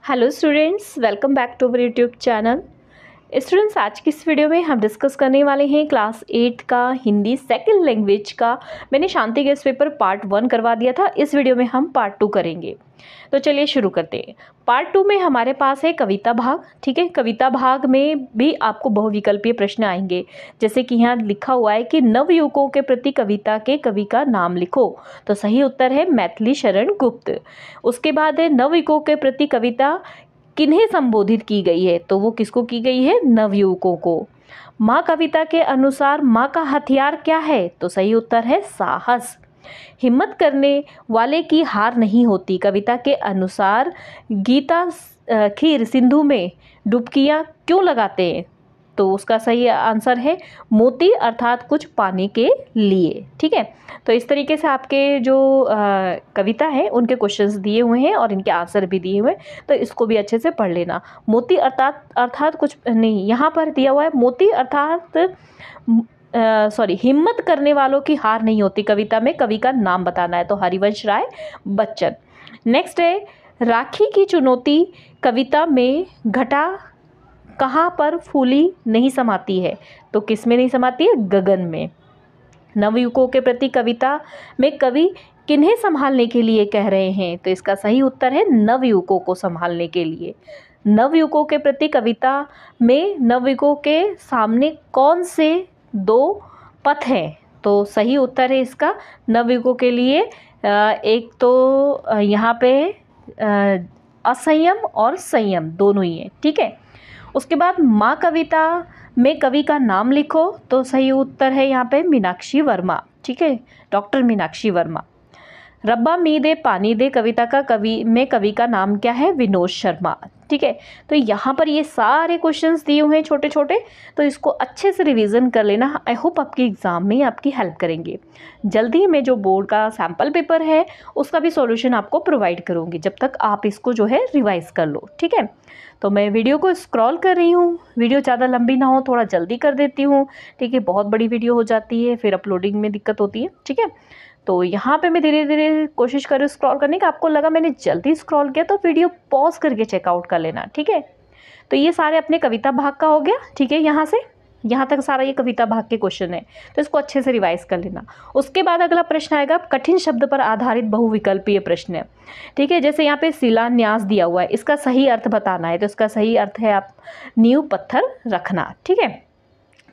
Hello students, welcome back to our YouTube channel. Students, आज की इस वीडियो में हम डिस्कस करने वाले हैं क्लास 8 का हिंदी सेकंड लैंग्वेज का। मैंने शांति गेस्ट पेपर पार्ट 1 करवा दिया था। इस वीडियो में हम पार्ट 2 करेंगे। तो चलिए शुरू करते हैं। पार्ट 2 में हमारे पास है कविता भाग। ठीक है, कविता भाग में भी आपको बहुविकल्पीय प्रश्न आएंगे। जैसे कि यहाँ लिखा हुआ है कि नवयुवकों के प्रति कविता के कवि का नाम लिखो। तो सही उत्तर है मैथिली शरण गुप्त। उसके बाद है नवयुवकों के प्रति कविता किन्हें संबोधित की गई है। तो वो किसको की गई है? नवयुवकों को। माँ कविता के अनुसार माँ का हथियार क्या है? तो सही उत्तर है साहस। हिम्मत करने वाले की हार नहीं होती कविता के अनुसार गीता खीर सिंधु में डुबकियां क्यों लगाते हैं? तो उसका सही आंसर है मोती, अर्थात कुछ पाने के लिए। ठीक है, तो इस तरीके से आपके जो कविता है उनके क्वेश्चंस दिए हुए हैं और इनके आंसर भी दिए हुए हैं, तो इसको भी अच्छे से पढ़ लेना। मोती अर्थात कुछ नहीं, यहाँ पर दिया हुआ है मोती अर्थात हिम्मत करने वालों की हार नहीं होती। कविता में कवि का नाम बताना है, तो हरिवंश राय बच्चन। नेक्स्ट है राखी की चुनौती कविता में घटा कहाँ पर फूली नहीं समाती है? तो किस में नहीं समाती है? गगन में। नवयुवकों के प्रति कविता में कवि किन्हें संभालने के लिए कह रहे हैं? तो इसका सही उत्तर है नवयुवकों को संभालने के लिए। नवयुवकों के प्रति कविता में नवयुवकों के सामने कौन से दो पथ हैं? तो सही उत्तर है इसका नवयुवकों के लिए एक तो यहाँ पे असंयम और संयम दोनों ही है। ठीक है, उसके बाद माँ कविता में कवि का नाम लिखो। तो सही उत्तर है यहाँ पे मीनाक्षी वर्मा। ठीक है, डॉक्टर मीनाक्षी वर्मा। रब्बा मी दे पानी दे कविता का कवि का नाम क्या है? विनोद शर्मा। ठीक है, तो यहाँ पर ये सारे क्वेश्चंस दिए हुए हैं छोटे छोटे, तो इसको अच्छे से रिवीजन कर लेना। आई होप आपकी एग्जाम में आपकी हेल्प करेंगे। जल्दी मैं जो बोर्ड का सैम्पल पेपर है उसका भी सॉल्यूशन आपको प्रोवाइड करूँगी, जब तक आप इसको जो है रिवाइज कर लो। ठीक है, तो मैं वीडियो को स्क्रॉल कर रही हूँ। वीडियो ज़्यादा लंबी ना हो, थोड़ा जल्दी कर देती हूँ। ठीक है, बहुत बड़ी वीडियो हो जाती है फिर अपलोडिंग में दिक्कत होती है। ठीक है, तो यहाँ पे मैं धीरे धीरे कोशिश कर रही हूँ स्क्रॉल करने का। आपको लगा मैंने जल्दी स्क्रॉल किया तो वीडियो पॉज करके चेकआउट कर लेना। ठीक है, तो ये सारे अपने कविता भाग का हो गया। ठीक है, यहाँ से यहाँ तक सारा ये कविता भाग के क्वेश्चन है, तो इसको अच्छे से रिवाइज कर लेना। उसके बाद अगला प्रश्न आएगा कठिन शब्द पर आधारित बहुविकल्पीय प्रश्न है। ठीक है, जैसे यहाँ पे शिलान्यास दिया हुआ है, इसका सही अर्थ बताना है। तो इसका सही अर्थ है आप नींव पत्थर रखना। ठीक है,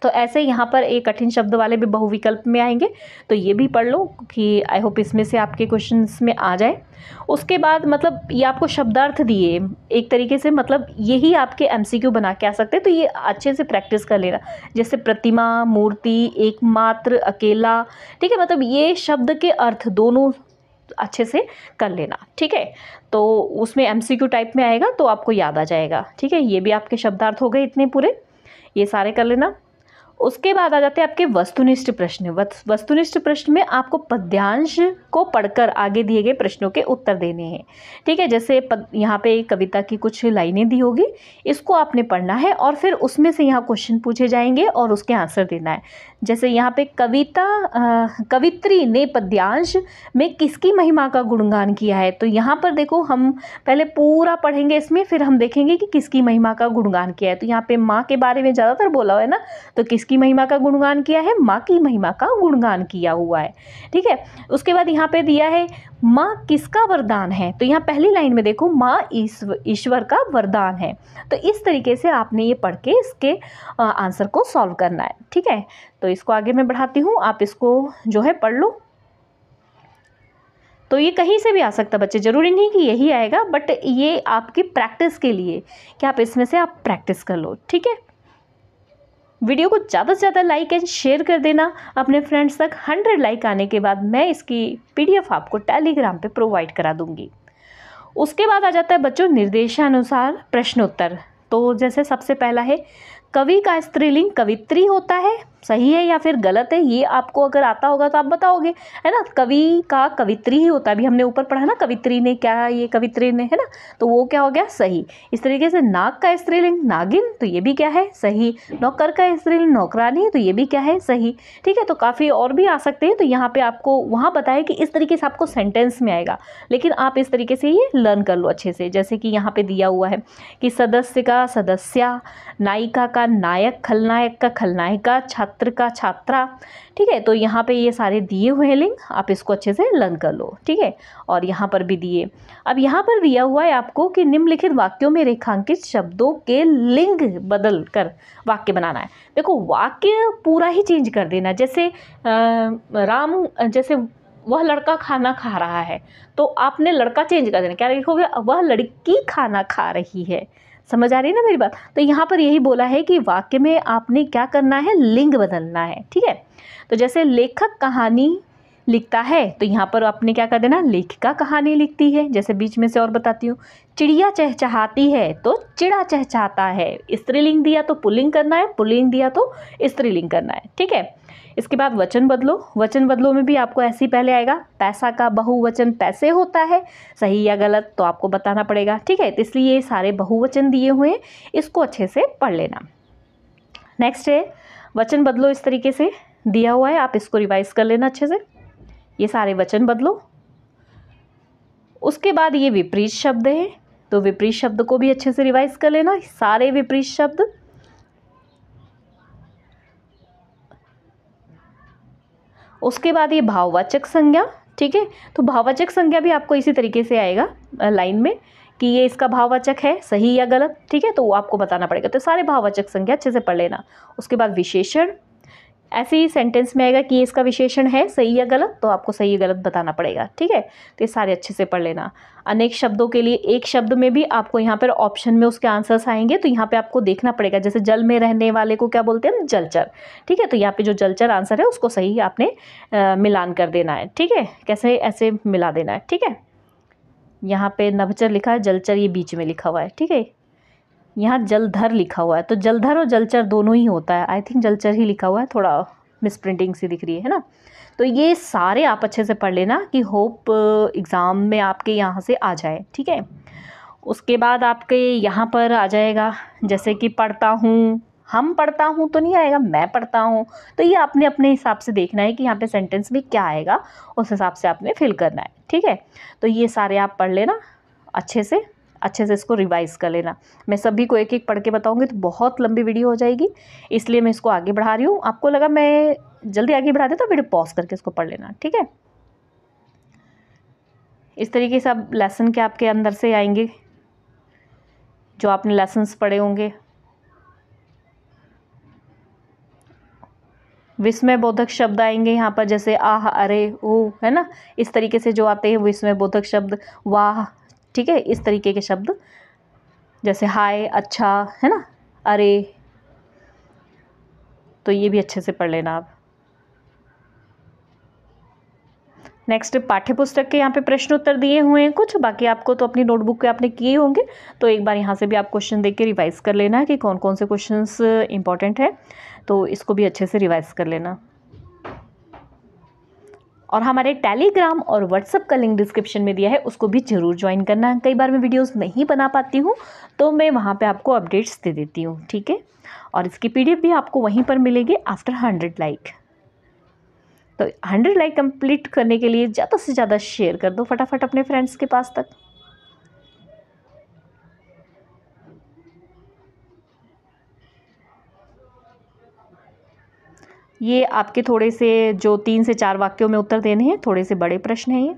तो ऐसे यहाँ पर एक कठिन शब्द वाले भी बहुविकल्प में आएंगे, तो ये भी पढ़ लो कि आई होप इसमें से आपके क्वेश्चंस में आ जाए। उसके बाद मतलब ये आपको शब्दार्थ दिए एक तरीके से, मतलब यही आपके एमसीक्यू बना के आ सकते हैं, तो ये अच्छे से प्रैक्टिस कर लेना। जैसे प्रतिमा, मूर्ति, एकमात्र, अकेला। ठीक है, मतलब ये शब्द के अर्थ दोनों अच्छे से कर लेना। ठीक है, तो उसमें एमसीक्यू टाइप में आएगा तो आपको याद आ जाएगा। ठीक है, ये भी आपके शब्दार्थ हो गए इतने पूरे, ये सारे कर लेना। उसके बाद आ जाते हैं आपके वस्तुनिष्ठ प्रश्न। वस्तुनिष्ठ प्रश्न में आपको पद्यांश को पढ़कर आगे दिए गए प्रश्नों के उत्तर देने हैं। ठीक है, जैसे यहाँ पे कविता की कुछ लाइनें दी होगी, इसको आपने पढ़ना है और फिर उसमें से यहाँ क्वेश्चन पूछे जाएंगे और उसके आंसर देना है। जैसे यहाँ पे कवित्री ने पद्यांश में किसकी महिमा का गुणगान किया है? तो यहाँ पर देखो, हम पहले पूरा पढ़ेंगे इसमें, फिर हम देखेंगे कि किसकी महिमा का गुणगान किया है। तो यहाँ पे माँ के बारे में ज़्यादातर बोला हुआ है ना, तो किसकी महिमा का गुणगान किया है? माँ की महिमा का गुणगान किया हुआ है। ठीक है, उसके बाद यहाँ पे दिया है माँ किसका वरदान है? तो यहाँ पहली लाइन में देखो, माँ ईश्वर का वरदान है। तो इस तरीके से आपने ये पढ़ के इसके आंसर को सॉल्व करना है। ठीक है, तो इसको आगे मैं बढ़ाती हूँ, आप इसको जो है पढ़ लो। तो ये कहीं से भी आ सकता बच्चे, जरूरी नहीं कि यही आएगा, बट ये आपकी प्रैक्टिस के लिए कि आप इसमें से आप प्रैक्टिस कर लो। ठीक है, वीडियो को ज़्यादा से ज़्यादा लाइक एंड शेयर कर देना अपने फ्रेंड्स तक। 100 लाइक आने के बाद मैं इसकी PDF आपको टेलीग्राम पे प्रोवाइड करा दूंगी। उसके बाद आ जाता है बच्चों निर्देशानुसार प्रश्नोत्तर। तो जैसे सबसे पहला है कवि का स्त्रीलिंग कवित्री होता है। सही है या फिर गलत है, ये आपको अगर आता होगा तो आप बताओगे, है ना। कवि का कवित्री ही होता है, अभी हमने ऊपर पढ़ा ना, कवित्री ने क्या, ये कवित्री ने, है ना, तो वो क्या हो गया, सही। इस तरीके से नाग का स्त्रीलिंग नागिन, तो ये भी क्या है, सही। नौकर का स्त्रीलिंग नौकरानी, तो ये भी क्या है, सही। ठीक है, तो काफ़ी और भी आ सकते हैं। तो यहाँ पे आपको वहाँ बताया कि इस तरीके से आपको सेंटेंस में आएगा, लेकिन आप इस तरीके से ये लर्न कर लो अच्छे से। जैसे कि यहाँ पे दिया हुआ है कि सदस्य का सदस्या, नायिका का नायक, खलनायक का खलनायिका, छात्र का छात्रा। ठीक है, तो यहाँ पे ये सारे दिए हुए हैं लिंग, आप इसको अच्छे से लर्न कर लो। ठीक है, और यहाँ पर भी दिए। अब यहाँ पर दिया हुआ है आपको कि निम्नलिखित वाक्यों में रेखांकित शब्दों के लिंग बदल कर वाक्य बनाना है। देखो, वाक्य पूरा ही चेंज कर देना। जैसे जैसे वह लड़का खाना खा रहा है, तो आपने लड़का चेंज कर देना, क्या लिखोगे, वह लड़की खाना खा रही है। समझ आ रही है ना मेरी बात। तो यहाँ पर यही बोला है कि वाक्य में आपने क्या करना है, लिंग बदलना है। ठीक है, तो जैसे लेखक कहानी लिखता है, तो यहाँ पर आपने क्या कर देना, लेखिका कहानी लिखती है। जैसे बीच में से और बताती हूँ, चिड़िया चहचहाती है तो चिड़ा चहचहाता है। स्त्रीलिंग दिया तो पुल्लिंग करना है, पुल्लिंग दिया तो स्त्रीलिंग करना है। ठीक है, इसके बाद वचन बदलो। वचन बदलो में भी आपको ऐसे ही पहले आएगा, पैसा का बहुवचन पैसे होता है, सही या गलत तो आपको बताना पड़ेगा। ठीक है, तो इसलिए ये सारे बहुवचन दिए हुए हैं, इसको अच्छे से पढ़ लेना। नेक्स्ट है वचन बदलो, इस तरीके से दिया हुआ है, आप इसको रिवाइज कर लेना अच्छे से। ये सारे वचन बदलो। उसके बाद ये विपरीत शब्द है, तो विपरीत शब्द को भी अच्छे से रिवाइज कर लेना, सारे विपरीत शब्द। उसके बाद ये भाववाचक संज्ञा। ठीक है, तो भाववाचक संज्ञा भी आपको इसी तरीके से आएगा लाइन में कि ये इसका भाववाचक है, सही या गलत। ठीक है, तो वो आपको बताना पड़ेगा। तो सारे भाववाचक संज्ञा अच्छे से पढ़ लेना। उसके बाद विशेषण, ऐसे ही सेंटेंस में आएगा कि ये इसका विशेषण है, सही या गलत, तो आपको सही या गलत बताना पड़ेगा। ठीक है, तो ये सारे अच्छे से पढ़ लेना। अनेक शब्दों के लिए एक शब्द में भी आपको यहाँ पर ऑप्शन में उसके आंसर्स आएंगे, तो यहाँ पे आपको देखना पड़ेगा। जैसे जल में रहने वाले को क्या बोलते हैं, जलचर। ठीक है, तो यहाँ पे जो जलचर आंसर है उसको सही आपने मिलान कर देना है। ठीक है, कैसे ऐसे मिला देना है। ठीक है, यहाँ पे नभचर लिखा है, जलचर ये बीच में लिखा हुआ है। ठीक है, यहाँ जलधर लिखा हुआ है, तो जलधर और जलचर दोनों ही होता है। आई थिंक जलचर ही लिखा हुआ है, थोड़ा मिस प्रिंटिंग सी दिख रही है ना। तो ये सारे आप अच्छे से पढ़ लेना कि होप एग्ज़ाम में आपके यहाँ से आ जाए। ठीक है, उसके बाद आपके यहाँ पर आ जाएगा, जैसे कि पढ़ता हूँ, हम पढ़ता हूँ तो नहीं आएगा, मैं पढ़ता हूँ। तो ये आपने अपने हिसाब से देखना है कि यहाँ पे सेंटेंस में क्या आएगा, उस हिसाब से आपने फिल करना है। ठीक है, तो ये सारे आप पढ़ लेना अच्छे से इसको रिवाइज़ कर लेना। मैं सभी को एक एक पढ़ के बताऊंगी तो बहुत लंबी वीडियो हो जाएगी, इसलिए मैं इसको आगे बढ़ा रही हूँ। आपको लगा मैं जल्दी आगे बढ़ा देता, तो वीडियो पॉज करके इसको पढ़ लेना। ठीक है, इस तरीके से अब लेसन के आपके अंदर से आएंगे, जो आपने लेसन्स पढ़े होंगे। विस्मय बोधक शब्द आएंगे यहाँ पर, जैसे आह, अरे, ओ, है ना, इस तरीके से जो आते हैं विस्मय बोधक शब्द, वाह। ठीक है, इस तरीके के शब्द, जैसे हाय, अच्छा, है ना, अरे, तो ये भी अच्छे से पढ़ लेना आप। नेक्स्ट पाठ्य पुस्तक के यहाँ पे प्रश्न उत्तर दिए हुए हैं कुछ, बाकी आपको तो अपनी नोटबुक पे आपने किए होंगे, तो एक बार यहाँ से भी आप क्वेश्चन देख के रिवाइज कर लेना है कि कौन कौन से क्वेश्चंस इंपॉर्टेंट है, तो इसको भी अच्छे से रिवाइज कर लेना। और हमारे टेलीग्राम और व्हाट्सएप का लिंक डिस्क्रिप्शन में दिया है, उसको भी ज़रूर ज्वाइन करना है। कई बार मैं वीडियोस नहीं बना पाती हूँ, तो मैं वहाँ पे आपको अपडेट्स दे देती हूँ। ठीक है, और इसकी PDF भी आपको वहीं पर मिलेगी आफ्टर 100 लाइक। तो 100 लाइक कंप्लीट करने के लिए ज़्यादा से ज़्यादा शेयर कर दो फटाफट अपने फ्रेंड्स के पास तक। ये आपके थोड़े से जो 3 से 4 वाक्यों में उत्तर देने हैं, थोड़े से बड़े प्रश्न हैं ये।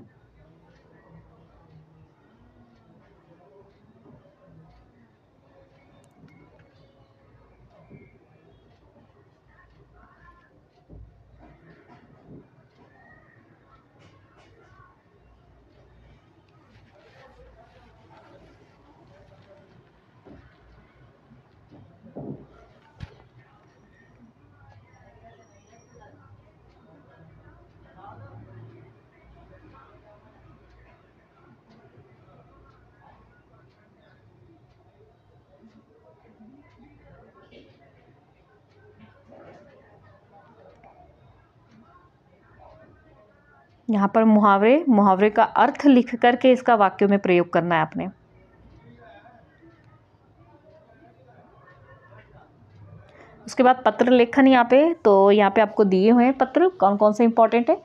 यहाँ पर मुहावरे का अर्थ लिख करके इसका वाक्यों में प्रयोग करना है आपने। उसके बाद पत्र लेखन यहाँ पे आपको दिए हुए हैं पत्र कौन कौन से इंपॉर्टेंट है।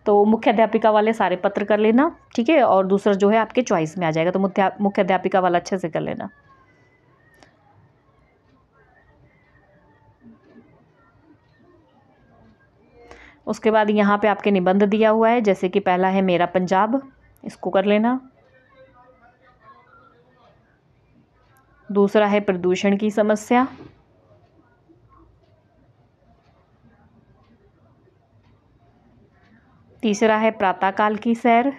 तो मुख्य अध्यापिका वाले सारे पत्र कर लेना, ठीक है, और दूसरा जो है आपके चॉइस में आ जाएगा, तो मुख्य अध्यापिका वाला अच्छे से कर लेना। उसके बाद यहाँ पे आपके निबंध दिया हुआ है, जैसे कि पहला है मेरा पंजाब, इसको कर लेना। दूसरा है प्रदूषण की समस्या। तीसरा है प्रातःकाल की सैर।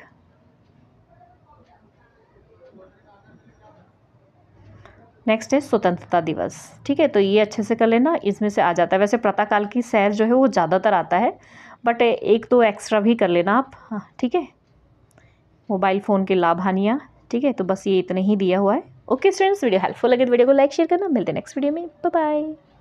नेक्स्ट है स्वतंत्रता दिवस, ठीक है, तो ये अच्छे से कर लेना, इसमें से आ जाता है। वैसे प्रातःकाल की सैर जो है वो ज़्यादातर आता है, बट एक तो एक्स्ट्रा भी कर लेना आप, हाँ ठीक है। मोबाइल फ़ोन के लाभ हानियाँ, ठीक है, तो बस ये इतने ही दिया हुआ है। ओके स्टूडेंट्स, वीडियो हेल्पफुल लगे तो वीडियो को लाइक शेयर करना। मिलते हैं नेक्स्ट वीडियो में, बाय बाय।